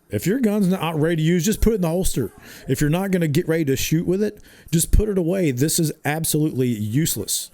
If your gun's not ready to use, just put it in the holster. If you're not going to get ready to shoot with it, just put it away. This is absolutely useless.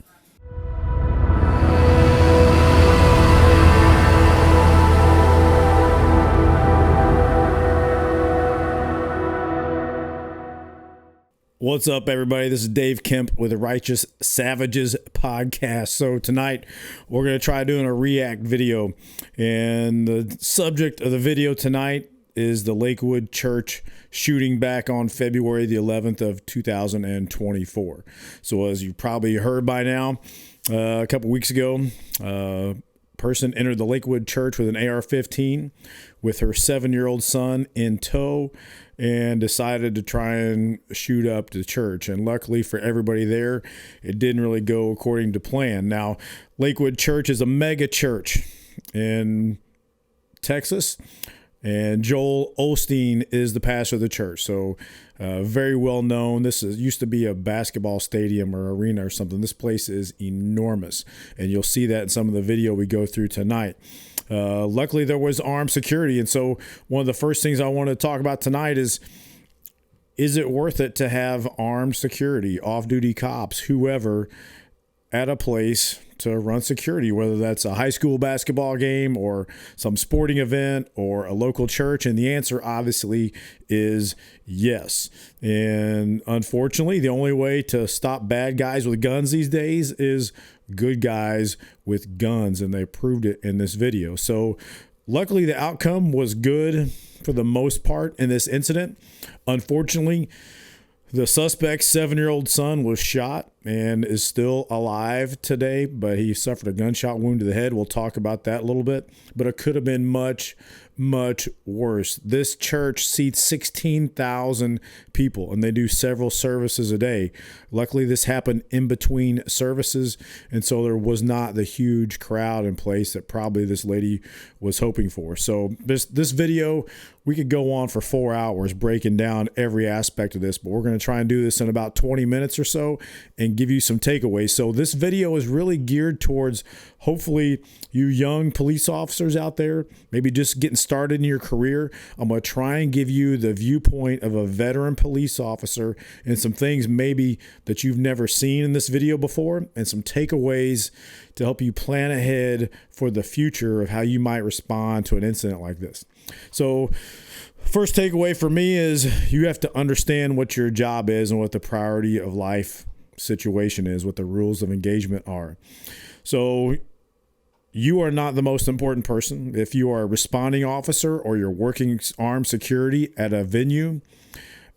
What's up, everybody? This is Dave Kemp with the Righteous Savages podcast. So tonight we're going to try doing a react video, and the subject of the video tonight is the Lakewood Church shooting back on February the 11th of 2024. So as you probably heard by now, a couple weeks ago, a person entered the Lakewood Church with an AR-15 with her 7-year-old son in tow and decided to try and shoot up the church. And luckily for everybody there, it didn't really go according to plan. Now, Lakewood Church is a mega church in Texas, and Joel Osteen is the pastor of the church. So very well known. This used to be a basketball stadium or arena or something. This place is enormous, and you'll see that in some of the video we go through tonight. Luckily, there was armed security. And so one of the first things I want to talk about tonight is it worth it to have armed security, off-duty cops, whoever, at a place to run security, whether that's a high school basketball game or some sporting event or a local church? And the answer obviously is yes. And unfortunately, the only way to stop bad guys with guns these days is good guys with guns, and they proved it in this video. So luckily, the outcome was good for the most part in this incident. Unfortunately, the suspect's 7-year-old son was shot and is still alive today, but he suffered a gunshot wound to the head. We'll talk about that a little bit, but it could have been much, much worse. This church seats 16,000 people, and they do several services a day. Luckily, this happened in between services, and so there was not the huge crowd in place that probably this lady was hoping for. So this video, we could go on for 4 hours breaking down every aspect of this, but we're going to try and do this in about 20 minutes or so and give you some takeaways. So this video is really geared towards, hopefully, you young police officers out there, maybe just getting started in your career. I'm going to try and give you the viewpoint of a veteran police officer and some things maybe that you've never seen in this video before, and some takeaways to help you plan ahead for the future of how you might respond to an incident like this. So first takeaway for me is you have to understand what your job is and what the priority of life situation is, what the rules of engagement are. So you are not the most important person. If you are a responding officer or you're working armed security at a venue,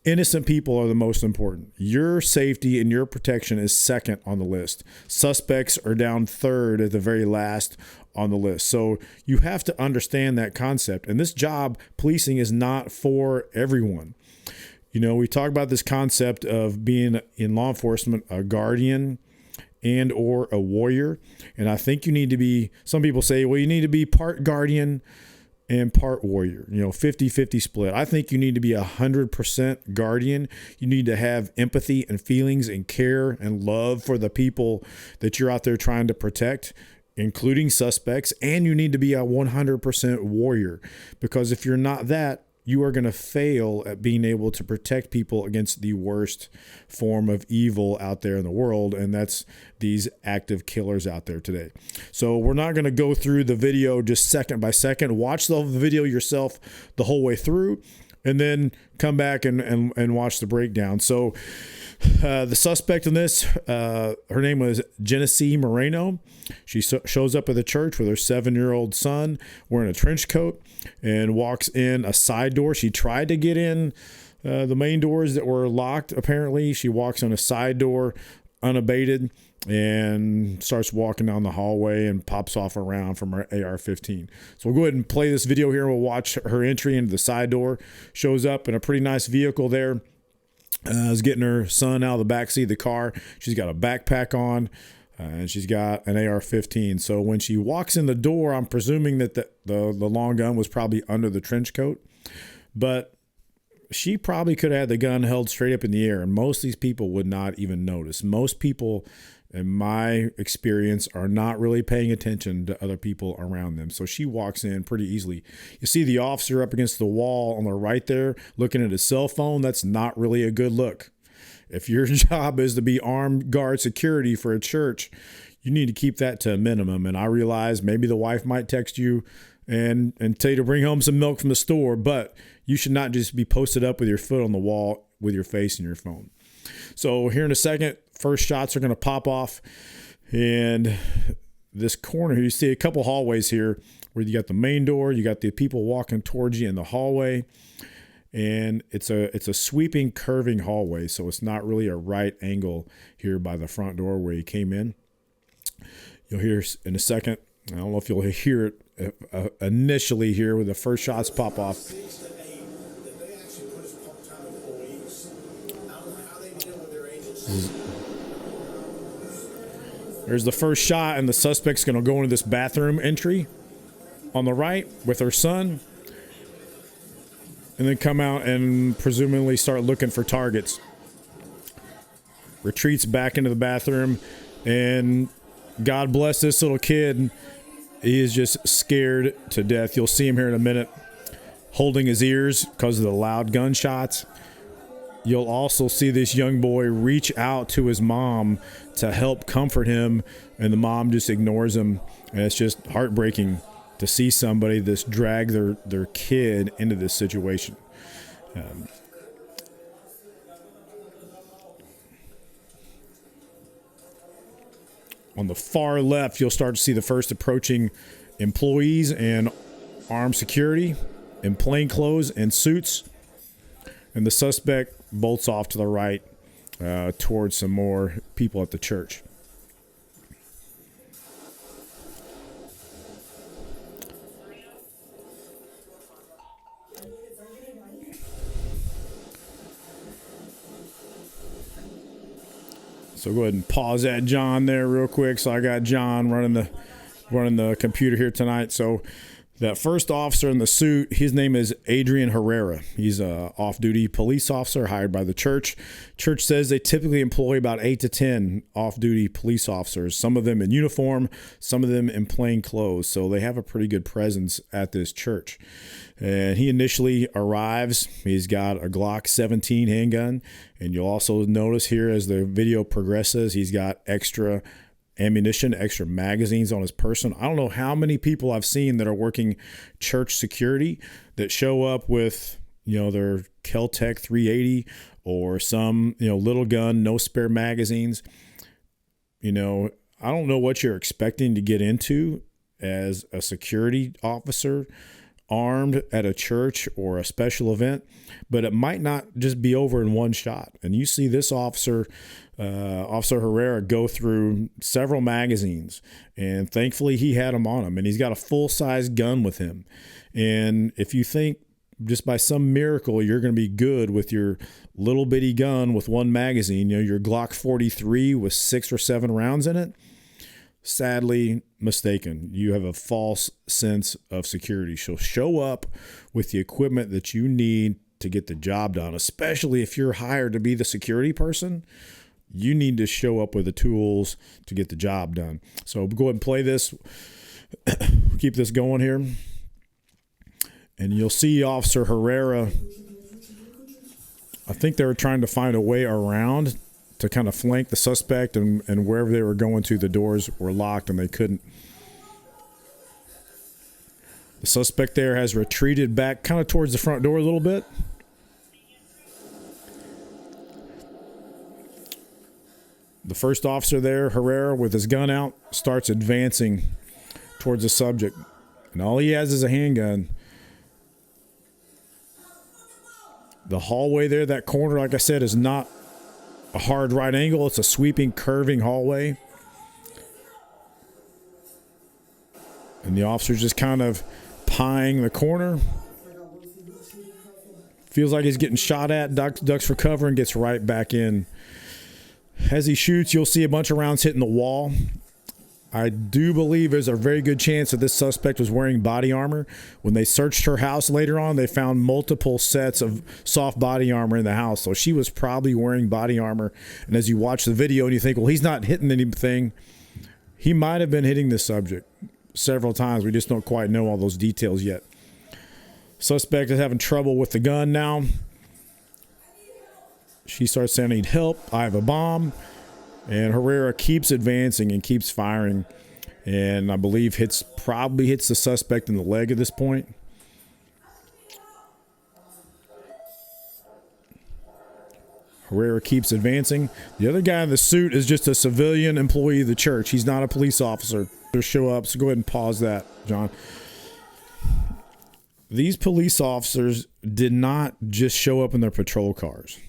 innocent people are the most important. Your safety and your protection is second on the list. Suspects are down third at the very last on the list. So you have to understand that concept. And this job, policing, is not for everyone. You know, we talk about this concept of being in law enforcement a guardian and or a warrior. And I think you need to be, some people say, well, you need to be part guardian and part warrior, 50-50 split. I think you need to be 100% guardian. You need to have empathy and feelings and care and love for the people that you're out there trying to protect, including suspects. And you need to be a 100% warrior, because if you're not that, you are going to fail at being able to protect people against the worst form of evil out there in the world, and that's these active killers out there today. So we're not going to go through the video just second by second. Watch the video yourself the whole way through, and then come back and watch the breakdown. So the suspect in this, her name was Genesee Moreno. She shows up at the church with her 7-year-old son wearing a trench coat and walks in a side door. She tried to get in the main doors that were locked. Apparently, she walks on a side door unabated and starts walking down the hallway and pops off around from her AR-15. So we'll go ahead and play this video here. We'll watch her entry into the side door. Shows up in a pretty nice vehicle there. Is getting her son out of the backseat of the car. She's got a backpack on, and she's got an AR-15. So when she walks in the door, I'm presuming that the long gun was probably under the trench coat. But she probably could have had the gun held straight up in the air, and most of these people would not even notice. Most people in my experience, are not really paying attention to other people around them. So she walks in pretty easily. You see the officer up against the wall on the right there looking at his cell phone. That's not really a good look. If your job is to be armed guard security for a church, you need to keep that to a minimum. And I realize maybe the wife might text you and tell you to bring home some milk from the store, but you should not just be posted up with your foot on the wall with your face in your phone. So here in a second, first shots are going to pop off. And this corner, you see a couple hallways here where you got the main door, you got the people walking towards you in the hallway. And it's a sweeping, curving hallway. So it's not really a right angle here by the front door where you came in. You'll hear in a second. I don't know if you'll hear it initially here with the first shots pop off. There's the first shot, and the suspect's going to go into this bathroom entry on the right with her son, and then come out and presumably start looking for targets. Retreats back into the bathroom, and God bless this little kid. He is just scared to death. You'll see him here in a minute holding his ears because of the loud gunshots. You'll also see this young boy reach out to his mom to help comfort him, and the mom just ignores him. And it's just heartbreaking to see somebody just drag their kid into this situation. On the far left, you'll start to see the first approaching employees and armed security in plain clothes and suits. And the suspect bolts off to the right towards some more people at the church. So go ahead and pause that John there real quick. So I got John running the computer here tonight. So that first officer in the suit, his name is Adrian Herrera. He's a off-duty police officer hired by the church. Church says they typically employ about 8 to 10 off-duty police officers, some of them in uniform, some of them in plain clothes. So they have a pretty good presence at this church. And he initially arrives. He's got a Glock 17 handgun. And you'll also notice here as the video progresses, he's got extra ammunition, extra magazines on his person. I don't know how many people I've seen that are working church security that show up with, their Kel-Tec 380 or some, little gun, no spare magazines. I don't know what you're expecting to get into as a security officer armed at a church or a special event, but it might not just be over in one shot. And you see this Officer Herrera go through several magazines, and thankfully he had them on him, and he's got a full-size gun with him. And if you think just by some miracle you're going to be good with your little bitty gun with one magazine, your Glock 43 with 6 or 7 rounds in it, sadly mistaken. You have a false sense of security. So show up with the equipment that you need to get the job done, especially if you're hired to be the security person. You need to show up with the tools to get the job done. So go ahead and play this. Keep this going here. And you'll see Officer Herrera. I think they were trying to find a way around to kind of flank the suspect, and wherever they were going to, the doors were locked and they couldn't. The suspect there has retreated back kind of towards the front door a little bit. The first officer there, Herrera, with his gun out, starts advancing towards the subject. And all he has is a handgun. The hallway there, that corner, like I said, is not a hard right angle. It's a sweeping, curving hallway. And the officer's just kind of pieing the corner. Feels like he's getting shot at, ducks for cover, and gets right back in. As he shoots, you'll see a bunch of rounds hitting the wall. I do believe there's a very good chance that this suspect was wearing body armor. When they searched her house later on, they found multiple sets of soft body armor in the house. So she was probably wearing body armor. And as you watch the video and you think, well, he's not hitting anything, he might have been hitting this subject several times. We just don't quite know all those details yet. Suspect is having trouble with the gun now. She starts saying, I need help. I have a bomb. And Herrera keeps advancing and keeps firing. And I believe probably hits the suspect in the leg at this point. Herrera keeps advancing. The other guy in the suit is just a civilian employee of the church. He's not a police officer. They'll show up. So go ahead and pause that, John. These police officers did not just show up in their patrol cars.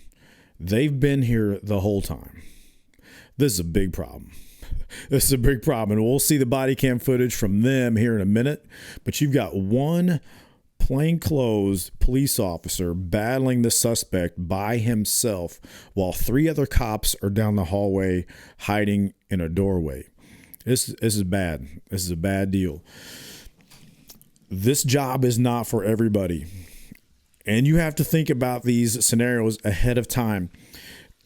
They've been here the whole time. This is a big problem. This is a big problem. And we'll see the body cam footage from them here in a minute. But you've got one plainclothes police officer battling the suspect by himself while 3 other cops are down the hallway hiding in a doorway. This is bad. This is a bad deal. This job is not for everybody. And you have to think about these scenarios ahead of time.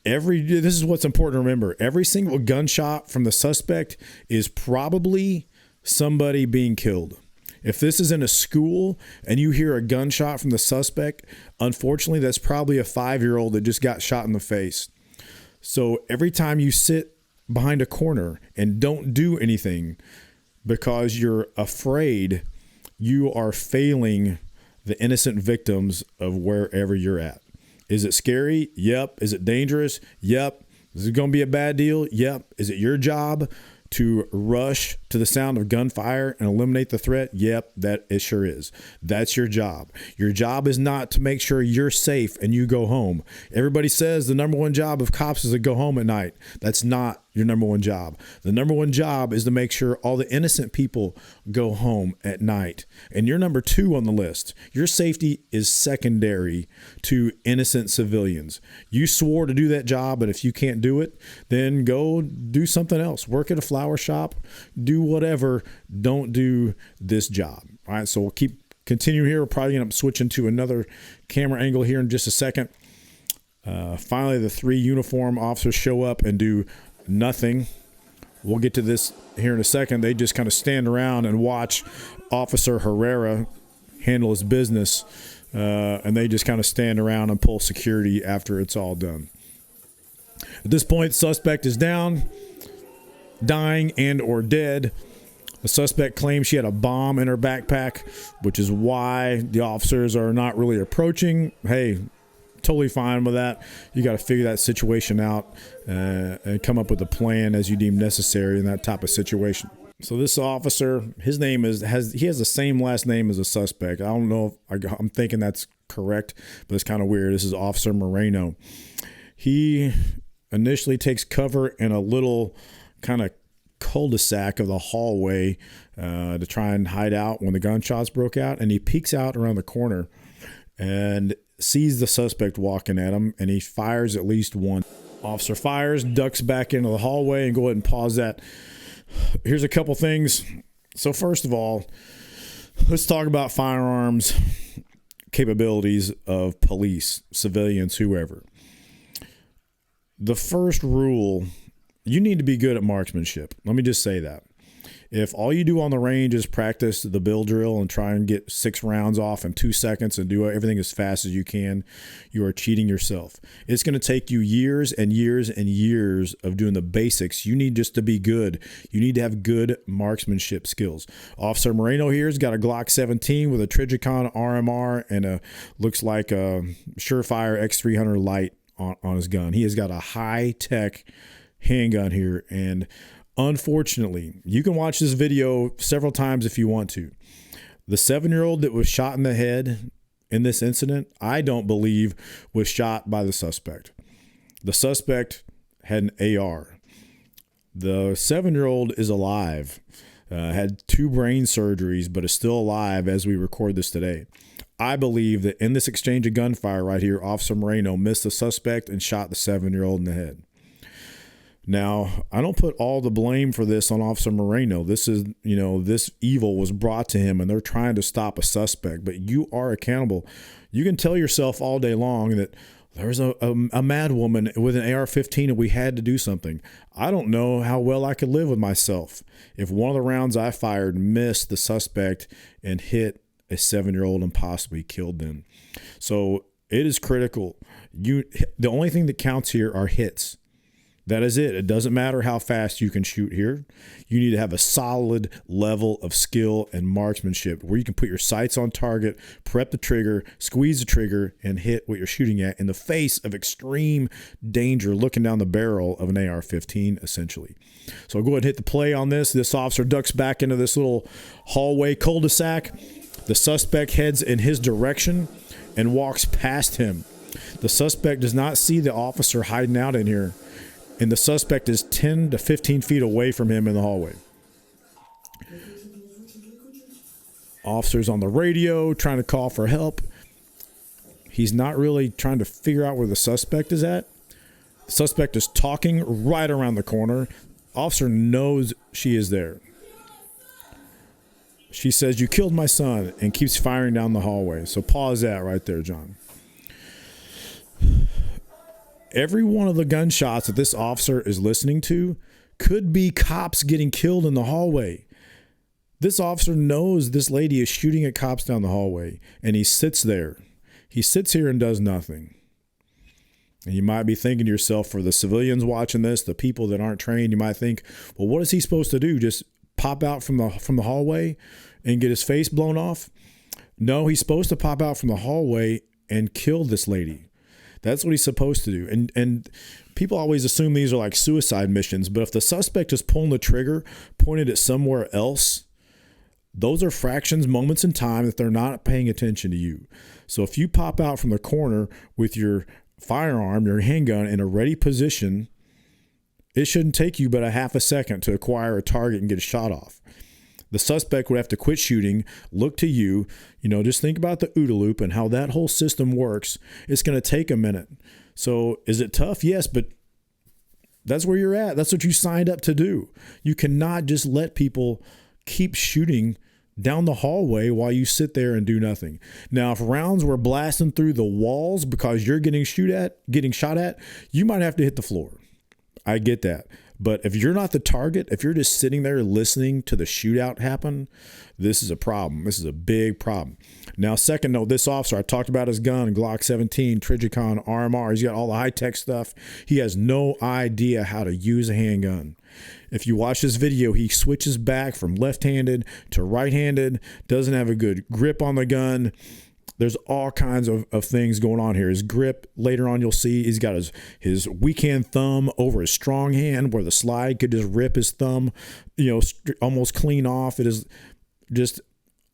This is what's important to remember. Every single gunshot from the suspect is probably somebody being killed. If this is in a school and you hear a gunshot from the suspect, unfortunately, that's probably a 5-year-old that just got shot in the face. So every time you sit behind a corner and don't do anything because you're afraid, you are failing the innocent victims of wherever you're at. Is it scary? Yep. Is it dangerous? Yep. Is it going to be a bad deal? Yep. Is it your job to rush to the sound of gunfire and eliminate the threat? Yep, that it sure is. That's your job. Your job is not to make sure you're safe and you go home. Everybody says the number one job of cops is to go home at night. That's not your number one job. The number one job is to make sure all the innocent people go home at night. And you're number 2 on the list. Your safety is secondary to innocent civilians. You swore to do that job, but if you can't do it, then go do something else. Work at a flower shop, do whatever. Don't do this job. All right, so we'll continue here. We're probably going to switch into another camera angle here in just a second. Finally, the 3 uniform officers show up and do nothing. We'll get to this here in a second. They just kind of stand around and watch Officer Herrera handle his business, and they just kind of stand around and pull security after it's all done. At this point, the suspect is down, dying and or dead. The suspect claims she had a bomb in her backpack, which is why the officers are not really approaching. Hey, totally fine with that. You got to figure that situation out and come up with a plan as you deem necessary in that type of situation. So this officer, his name has the same last name as a suspect. I don't know if I'm thinking that's correct, but it's kind of weird. This is Officer Moreno. He initially takes cover in a little kind of cul-de-sac of the hallway to try and hide out when the gunshots broke out, and he peeks out around the corner and sees the suspect walking at him, and he fires at least one. Officer fires, ducks back into the hallway, and go ahead and pause that. Here's a couple things. So first of all, let's talk about firearms capabilities of police, civilians, whoever. The first rule, you need to be good at marksmanship. Let me just say that. If all you do on the range is practice the bill drill and try and get 6 rounds off in 2 seconds and do everything as fast as you can, you are cheating yourself. It's going to take you years and years and years of doing the basics. You need just to be good. You need to have good marksmanship skills. Officer Moreno here has got a Glock 17 with a Trijicon RMR and looks like a Surefire X300 Lite on his gun. He has got a high-tech handgun here, and unfortunately, you can watch this video several times if you want to. The 7-year-old that was shot in the head in this incident, I don't believe was shot by the suspect. The suspect had an AR. The 7-year-old is alive, had 2 brain surgeries, but is still alive as we record this today. I believe that in this exchange of gunfire right here, Officer Moreno missed the suspect and shot the 7-year-old in the head. Now, I don't put all the blame for this on Officer Moreno. This is, this evil was brought to him and they're trying to stop a suspect, but you are accountable. You can tell yourself all day long that there's a mad woman with an AR-15 and we had to do something. I don't know how well I could live with myself if one of the rounds I fired missed the suspect and hit a 7-year-old and possibly killed them. So it is critical. The only thing that counts here are hits. That is it. It doesn't matter how fast you can shoot here. You need to have a solid level of skill and marksmanship where you can put your sights on target, prep the trigger, squeeze the trigger, and hit what you're shooting at in the face of extreme danger looking down the barrel of an AR-15, essentially. So I'll go ahead and hit the play on this. This officer ducks back into this little hallway cul-de-sac. The suspect heads in his direction and walks past him. The suspect does not see the officer hiding out in here, and the suspect is 10 to 15 feet away from him in the hallway. Officer's on the radio trying to call for help. He's not really trying to figure out where the suspect is at. The suspect is talking right around the corner. Officer knows she is there. She says, "You killed my son," and keeps firing down the hallway. So pause that right there, John. Every one of the gunshots that this officer is listening to could be cops getting killed in the hallway. This officer knows this lady is shooting at cops down the hallway, and he sits there. He sits here and does nothing. And you might be thinking to yourself, for the civilians watching this, the people that aren't trained, you might think, well, what is he supposed to do? Just pop out from the hallway and get his face blown off? No, he's supposed to pop out from the hallway and kill this lady. That's what he's supposed to do. And people always assume these are like suicide missions, but if the suspect is pulling the trigger, pointed at somewhere else, those are fractions, moments in time that they're not paying attention to you. So if you pop out from the corner with your firearm, your handgun in a ready position, it shouldn't take you but a half a second to acquire a target and get a shot off. The suspect would have to quit shooting, look to you, just think about the OODA loop and how that whole system works. It's going to take a minute. So is it tough? Yes, but that's where you're at. That's what you signed up to do. You cannot just let people keep shooting down the hallway while you sit there and do nothing. Now, if rounds were blasting through the walls because you're getting shot at, you might have to hit the floor. I get that. But if you're not the target, if you're just sitting there listening to the shootout happen, this is a problem. This is a big problem. Now, second note, this officer, I talked about his gun, Glock 17, Trijicon, RMR. He's got all the high-tech stuff. He has no idea how to use a handgun. If you watch this video, he switches back from left-handed to right-handed, doesn't have a good grip on the gun. There's all kinds of things going on here. His grip, later on you'll see, he's got his weak hand thumb over his strong hand where the slide could just rip his thumb, almost clean off. It is just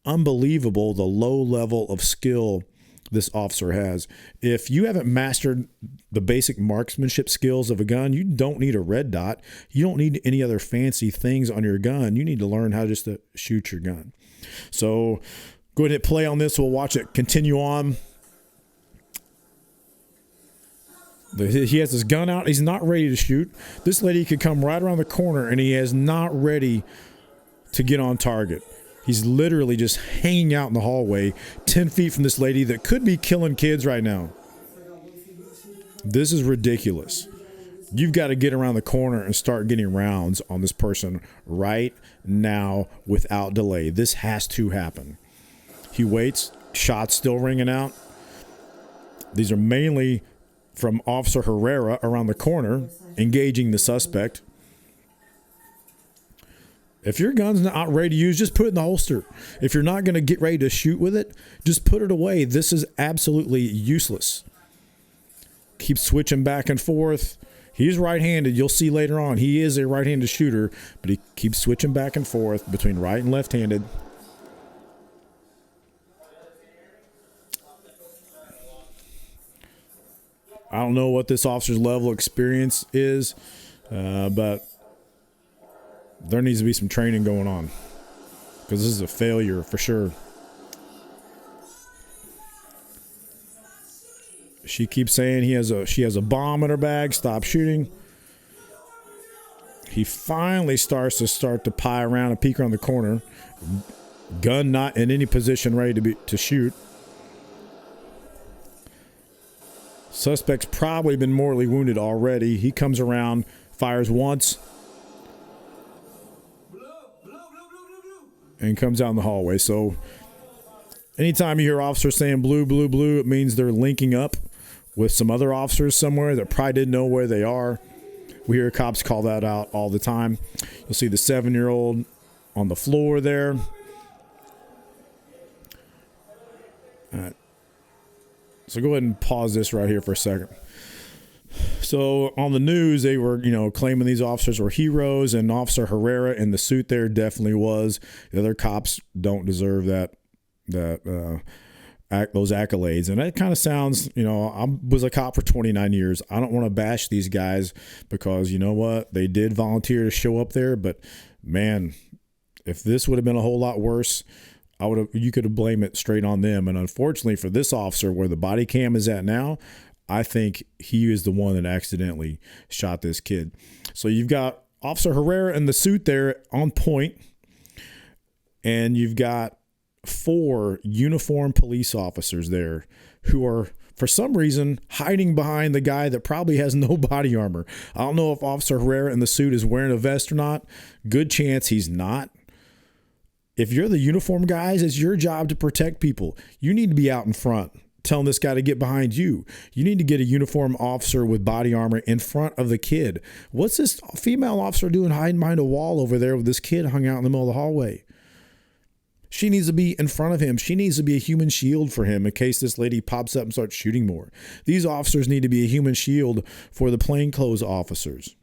unbelievable the low level of skill this officer has. If you haven't mastered the basic marksmanship skills of a gun, you don't need a red dot. You don't need any other fancy things on your gun. You need to learn how just to shoot your gun. So go ahead and hit play on this. We'll watch it continue on. He has his gun out. He's not ready to shoot. This lady could come right around the corner, and he is not ready to get on target. He's literally just hanging out in the hallway 10 feet from this lady that could be killing kids right now. This is ridiculous. You've got to get around the corner and start getting rounds on this person right now without delay. This has to happen. He waits, shots still ringing out. These are mainly from Officer Herrera around the corner, engaging the suspect. If your gun's not ready to use, just put it in the holster. If you're not going to get ready to shoot with it, just put it away. This is absolutely useless. Keep switching back and forth. He's right-handed. You'll see later on he is a right-handed shooter, but he keeps switching back and forth between right and left-handed. I don't know what this officer's level of experience is, but there needs to be some training going on because this is a failure for sure. She keeps saying she has a bomb in her bag. Stop shooting. He finally starts to pie around and peek around the corner. Gun not in any position, ready to shoot. Suspect's probably been mortally wounded already. He comes around, fires once, and comes out in the hallway. So anytime you hear officers saying blue, blue, blue, it means they're linking up with some other officers somewhere that probably didn't know where they are. We hear cops call that out all the time. You'll see the 7-year-old on the floor there. All right. So go ahead and pause this right here for a second. So on the news, they were, claiming these officers were heroes, and Officer Herrera in the suit there definitely was. The other cops don't deserve those accolades. And that kind of sounds, I was a cop for 29 years. I don't want to bash these guys because you know what? They did volunteer to show up there, but man, if this would have been a whole lot worse, you could have blamed it straight on them. And unfortunately for this officer, where the body cam is at now, I think he is the one that accidentally shot this kid. So you've got Officer Herrera in the suit there on point, and you've got 4 uniformed police officers there who are, for some reason, hiding behind the guy that probably has no body armor. I don't know if Officer Herrera in the suit is wearing a vest or not. Good chance he's not. If you're the uniform guys, it's your job to protect people. You need to be out in front telling this guy to get behind you. You need to get a uniform officer with body armor in front of the kid. What's this female officer doing hiding behind a wall over there with this kid hung out in the middle of the hallway? She needs to be in front of him. She needs to be a human shield for him in case this lady pops up and starts shooting more. These officers need to be a human shield for the plainclothes officers.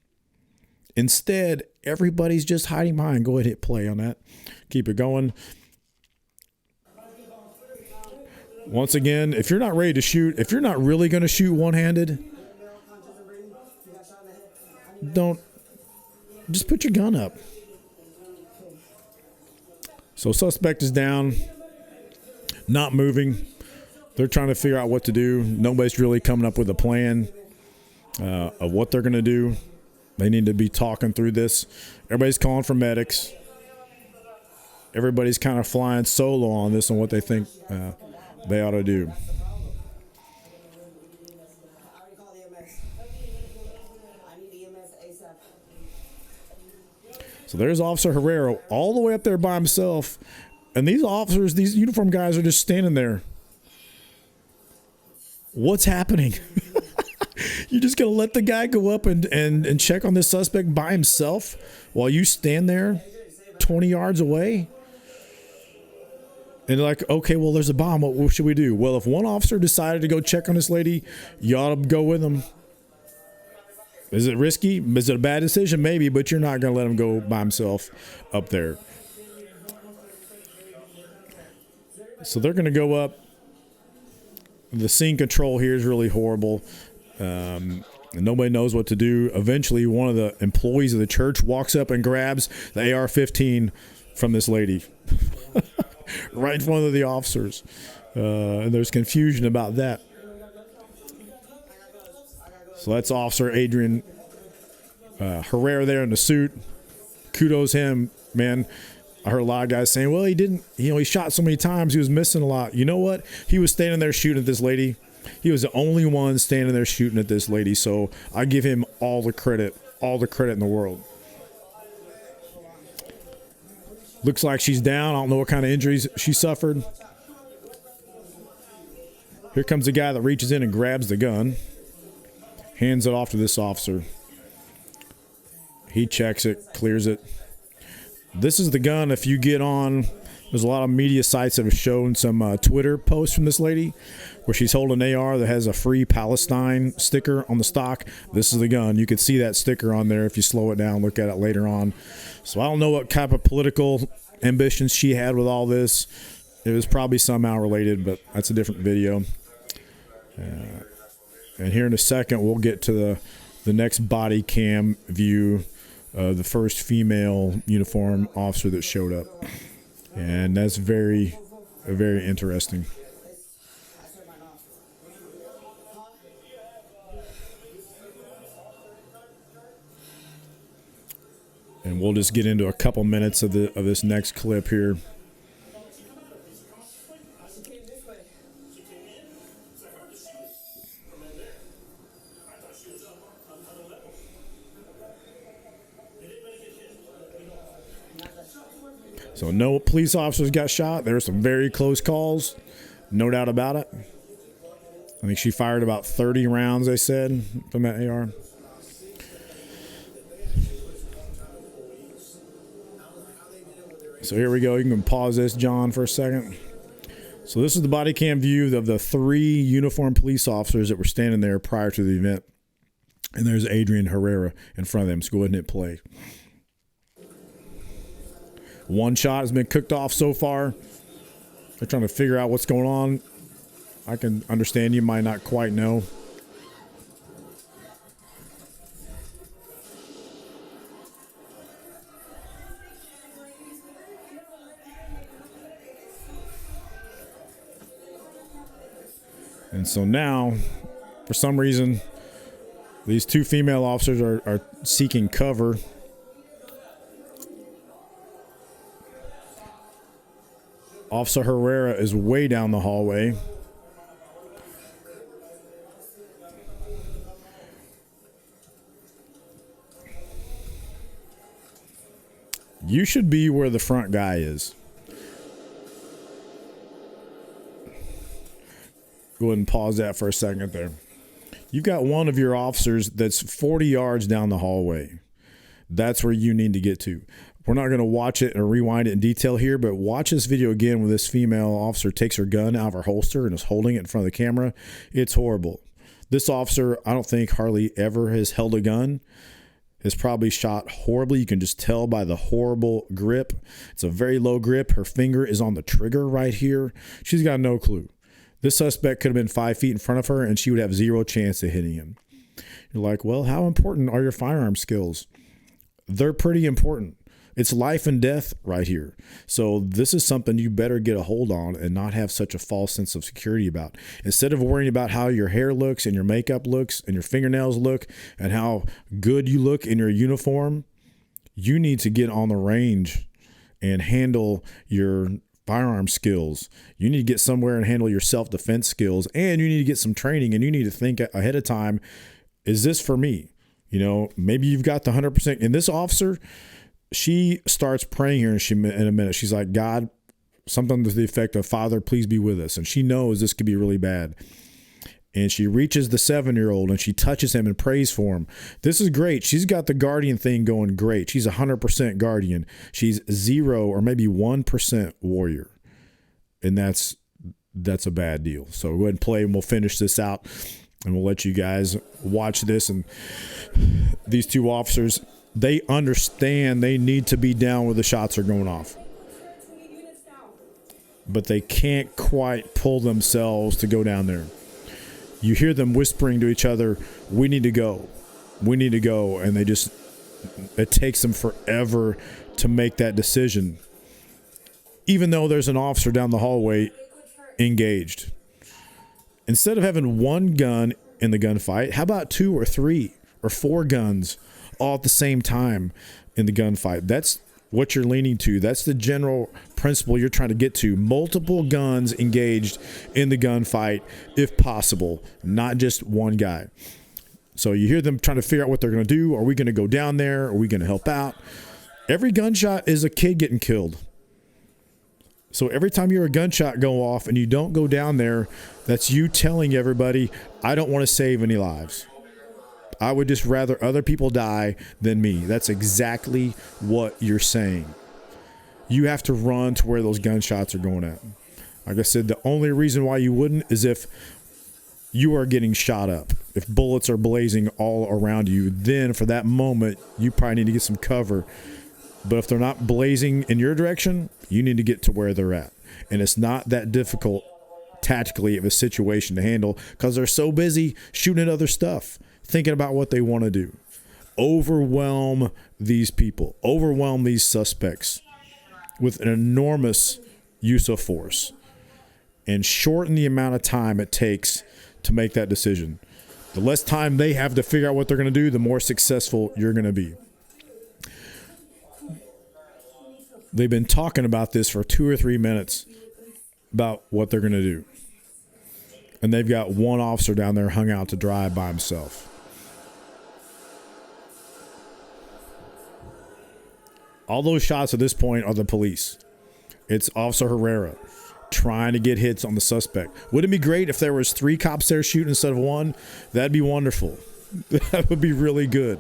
Instead, everybody's just hiding behind. Go ahead and hit play on that. Keep it going. Once again, if you're not ready to shoot, if you're not really going to shoot one-handed, just put your gun up. So suspect is down, not moving. They're trying to figure out what to do. Nobody's really coming up with a plan of what they're going to do. They need to be talking through this. Everybody's calling for medics. Everybody's kind of flying solo on this and what they think they ought to do. So there's Officer Herrera all the way up there by himself. And these officers, these uniform guys are just standing there. What's happening? You're just going to let the guy go up and check on this suspect by himself while you stand there 20 yards away? And they're like, okay, well, there's a bomb. What should we do? Well, if one officer decided to go check on this lady, you ought to go with him. Is it risky? Is it a bad decision? Maybe, but you're not going to let him go by himself up there. So they're going to go up. The scene control here is really horrible. And nobody knows what to do. Eventually, one of the employees of the church walks up and grabs the AR-15 from this lady right in front of the officers. And there's confusion about that. So that's Officer Adrian Herrera there in the suit. Kudos him, man. I heard a lot of guys saying, well, he didn't, he shot so many times, he was missing a lot. You know what? He was standing there shooting at this lady. He was the only one standing there shooting at this lady. So I give him all the credit in the world. Looks like she's down. I don't know what kind of injuries she suffered. Here comes the guy that reaches in and grabs the gun. Hands it off to this officer. He checks it, clears it. This is the gun. If you get on, there's a lot of media sites that have shown some Twitter posts from this lady where she's holding an AR that has a Free Palestine sticker on the stock. This is the gun. You can see that sticker on there if you slow it down, look at it later on. So I don't know what type of political ambitions she had with all this. It was probably somehow related, but that's a different video. And here in a second, we'll get to the next body cam view of the first female uniform officer that showed up. And that's very, very interesting. And we'll just get into a couple minutes of this next clip here. So no police officers got shot. There were some very close calls, no doubt about it. I think she fired about 30 rounds, they said, from that AR. So here we go. You can pause this, John, for a second. So this is the body cam view of the 3 uniformed police officers that were standing there prior to the event. And there's Adrian Herrera in front of them. So go ahead and hit play. One shot has been cooked off so far. They're trying to figure out what's going on. I can understand you might not quite know. And so now, for some reason, these 2 female officers are seeking cover. Officer Herrera is way down the hallway. You should be where the front guy is. Go ahead and pause that for a second there. You've got one of your officers that's 40 yards down the hallway. That's where you need to get to. We're not going to watch it and rewind it in detail here, but watch this video again where this female officer takes her gun out of her holster and is holding it in front of the camera. It's horrible. This officer, I don't think hardly ever has held a gun. Has probably shot horribly. You can just tell by the horrible grip. It's a very low grip. Her finger is on the trigger right here. She's got no clue. This suspect could have been 5 feet in front of her and she would have zero chance of hitting him. You're like, well, how important are your firearm skills? They're pretty important. It's life and death right here. So this is something you better get a hold on and not have such a false sense of security about. Instead of worrying about how your hair looks and your makeup looks and your fingernails look and how good you look in your uniform, you need to get on the range and handle your firearm skills. You need to get somewhere and handle your self-defense skills, and you need to get some training, and you need to think ahead of time, is this for me? You know, maybe you've got the 100%. And this officer, she starts praying here in a minute. She's like, God, something to the effect of, Father, please be with us. And she knows this could be really bad. And she reaches the 7-year-old and she touches him and prays for him. This is great. She's got the guardian thing going great. She's 100% guardian. She's 0 or maybe 1% warrior. And that's a bad deal. So go ahead and play and we'll finish this out and we'll let you guys watch this. And these 2 officers, they understand they need to be down where the shots are going off. But they can't quite pull themselves to go down there. You hear them whispering to each other, we need to go. We need to go. And it takes them forever to make that decision. Even though there's an officer down the hallway engaged. Instead of having 1 gun in the gunfight, how about 2 or 3 or 4 guns all at the same time in the gunfight? That's what you're leaning to. That's the general principle you're trying to get to. Multiple guns engaged in the gunfight, if possible, not just 1 guy. So you hear them trying to figure out what they're going to do. Are we going to go down there? Are we going to help out? Every gunshot is a kid getting killed. So every time you hear a gunshot go off and you don't go down there, that's you telling everybody, I don't want to save any lives. I would just rather other people die than me. That's exactly what you're saying. You have to run to where those gunshots are going at. Like I said, the only reason why you wouldn't is if you are getting shot up. If bullets are blazing all around you, then for that moment, you probably need to get some cover. But if they're not blazing in your direction, you need to get to where they're at. And it's not that difficult tactically of a situation to handle because they're so busy shooting at other stuff, thinking about what they want to do. Overwhelm these people. Overwhelm these suspects with an enormous use of force and shorten the amount of time it takes to make that decision. The less time they have to figure out what they're going to do, the more successful you're going to be. They've been talking about this for 2 or 3 minutes about what they're going to do. And they've got one officer down there hung out to dry by himself. All those shots at this point are the police. It's Officer Herrera trying to get hits on the suspect. Wouldn't it be great if there was 3 cops there shooting instead of 1? That'd be wonderful. That would be really good.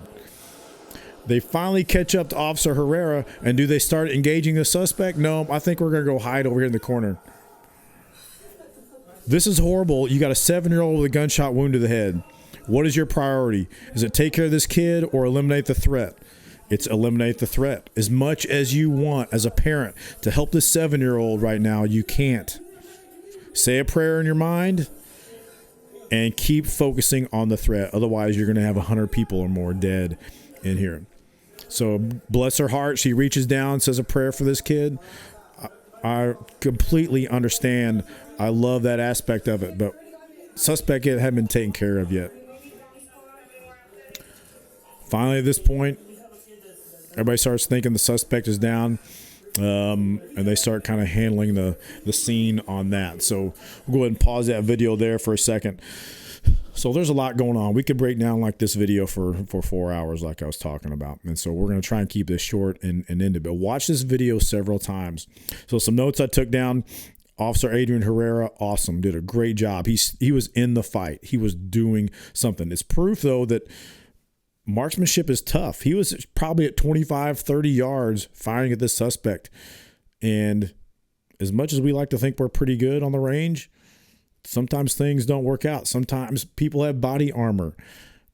They finally catch up to Officer Herrera, and do they start engaging the suspect? No, I think we're going to go hide over here in the corner. This is horrible. You got a 7-year-old with a gunshot wound to the head. What is your priority? Is it take care of this kid or eliminate the threat? It's eliminate the threat. As much as you want as a parent to help this 7-year-old right now, you can't. Say a prayer in your mind and keep focusing on the threat. Otherwise, you're going to have 100 people or more dead in here. So bless her heart. She reaches down, says a prayer for this kid. I completely understand. I love that aspect of it, but suspect it hadn't been taken care of yet. Finally, at this point, everybody starts thinking the suspect is down, and they start kind of handling the scene on that. So we'll go ahead and pause that video there for a second. So there's a lot going on. We could break down like this video for 4 hours like I was talking about. And so we're going to try and keep this short and end it. But watch this video several times. So some notes I took down. Officer Adrian Herrera, awesome. Did a great job. He was in the fight. He was doing something. It's proof, though, that marksmanship is tough. He was probably at 25, 30 yards firing at this suspect. And as much as we like to think we're pretty good on the range, sometimes things don't work out. Sometimes people have body armor.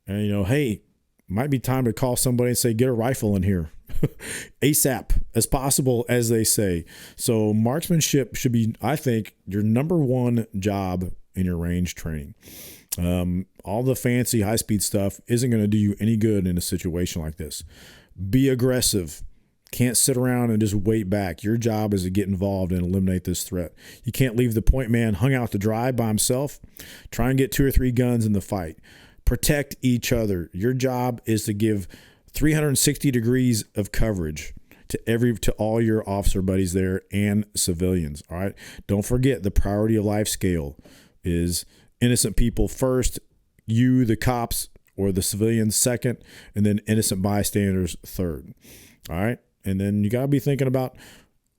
And, hey, might be time to call somebody and say, get a rifle in here. ASAP as possible, as they say. So marksmanship should be, I think, your number one job in your range training. All the fancy high-speed stuff isn't going to do you any good in a situation like this. Be aggressive. Can't sit around and just wait back. Your job is to get involved and eliminate this threat. You can't leave the point man hung out to dry by himself. Try and get 2 or 3 guns in the fight. Protect each other. Your job is to give 360 degrees of coverage to all your officer buddies there and civilians. All right. Don't forget the priority of life scale is innocent people first, you, the cops, or the civilians second, and then innocent bystanders third. All right. And then you got to be thinking about,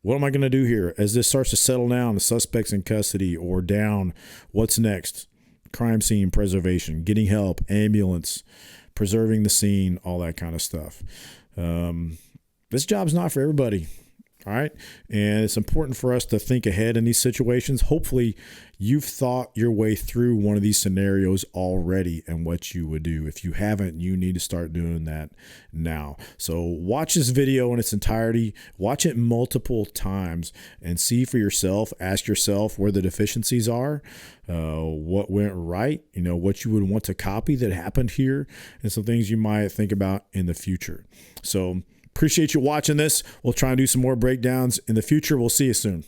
what am I going to do here? As this starts to settle down, the suspect's in custody or down, what's next? Crime scene preservation, getting help, ambulance, preserving the scene, all that kind of stuff. This job's not for everybody. All right. And it's important for us to think ahead in these situations. Hopefully you've thought your way through one of these scenarios already and what you would do. If you haven't, you need to start doing that now. So watch this video in its entirety, watch it multiple times and see for yourself, ask yourself where the deficiencies are, what went right, what you would want to copy that happened here, and some things you might think about in the future. So appreciate you watching this. We'll try and do some more breakdowns in the future. We'll see you soon.